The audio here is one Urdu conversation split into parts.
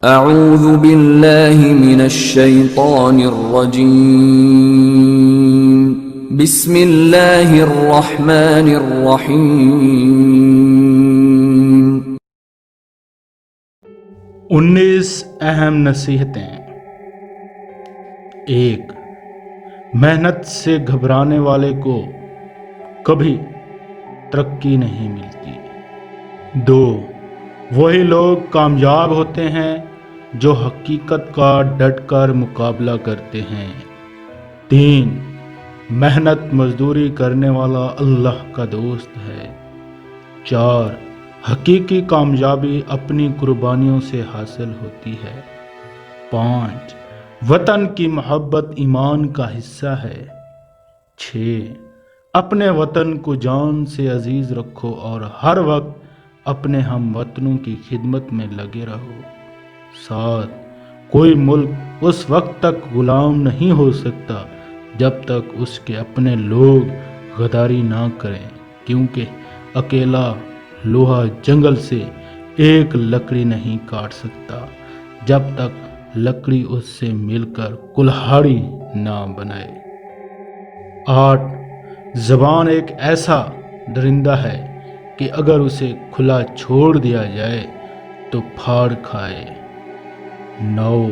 اعوذ باللہ من الشیطان الرجیم بسم اللہ الرحمن الرحیم 19 اہم نصیحتیں۔ 1. محنت سے گھبرانے والے کو کبھی ترقی نہیں ملتی۔ 2. وہی لوگ کامیاب ہوتے ہیں جو حقیقت کا ڈٹ کر مقابلہ کرتے ہیں۔ 3. محنت مزدوری کرنے والا اللہ کا دوست ہے۔ 4. حقیقی کامیابی اپنی قربانیوں سے حاصل ہوتی ہے۔ 5. وطن کی محبت ایمان کا حصہ ہے۔ 6. اپنے وطن کو جان سے عزیز رکھو اور ہر وقت اپنے ہم وطنوں کی خدمت میں لگے رہو۔ 7. کوئی ملک اس وقت تک غلام نہیں ہو سکتا جب تک اس کے اپنے لوگ غداری نہ کریں، کیونکہ اکیلا لوہا جنگل سے ایک لکڑی نہیں کاٹ سکتا جب تک لکڑی اس سے مل کر کلہاڑی نہ بنائے۔ 8. زبان ایک ایسا درندہ ہے کہ اگر اسے کھلا چھوڑ دیا جائے تو پھاڑ کھائے۔ 9.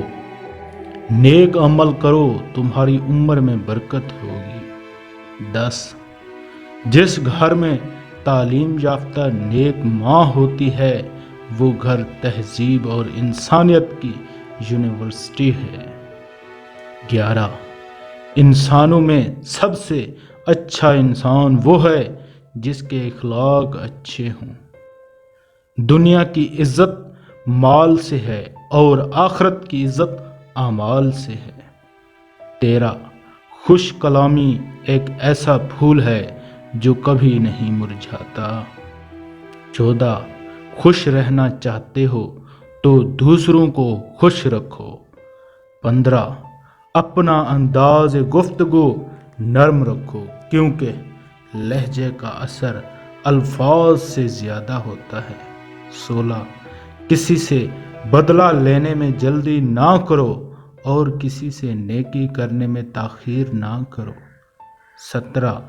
نیک عمل کرو، تمہاری عمر میں برکت ہوگی۔ 10. جس گھر میں تعلیم یافتہ نیک ماں ہوتی ہے وہ گھر تہذیب اور انسانیت کی یونیورسٹی ہے۔ 11. انسانوں میں سب سے اچھا انسان وہ ہے جس کے اخلاق اچھے ہوں۔ دنیا کی عزت مال سے ہے اور آخرت کی عزت اعمال سے ہے۔ 13. خوش کلامی ایک ایسا پھول ہے جو کبھی نہیں مرجھاتا۔ 14. خوش رہنا چاہتے ہو تو دوسروں کو خوش رکھو۔ 15. اپنا انداز گفتگو نرم رکھو، کیونکہ لہجے کا اثر الفاظ سے زیادہ ہوتا ہے۔ 16. کسی سے بدلہ لینے میں جلدی نہ کرو اور کسی سے نیکی کرنے میں تاخیر نہ کرو۔ 17.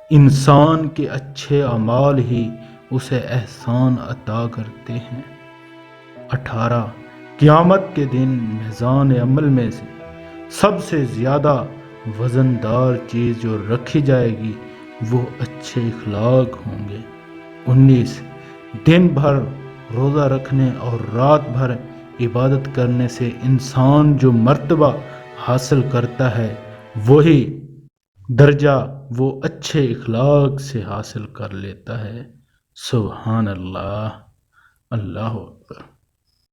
انسان کے اچھے اعمال ہی اسے احسان عطا کرتے ہیں۔ 18. قیامت کے دن میزان عمل میں سے سب سے زیادہ وزن دار چیز جو رکھی جائے گی وہ اچھے اخلاق ہوں گے۔ 19. دن بھر روزہ رکھنے اور رات بھر عبادت کرنے سے انسان جو مرتبہ حاصل کرتا ہے وہی درجہ وہ اچھے اخلاق سے حاصل کر لیتا ہے۔ سبحان اللہ، اللہ اکبر۔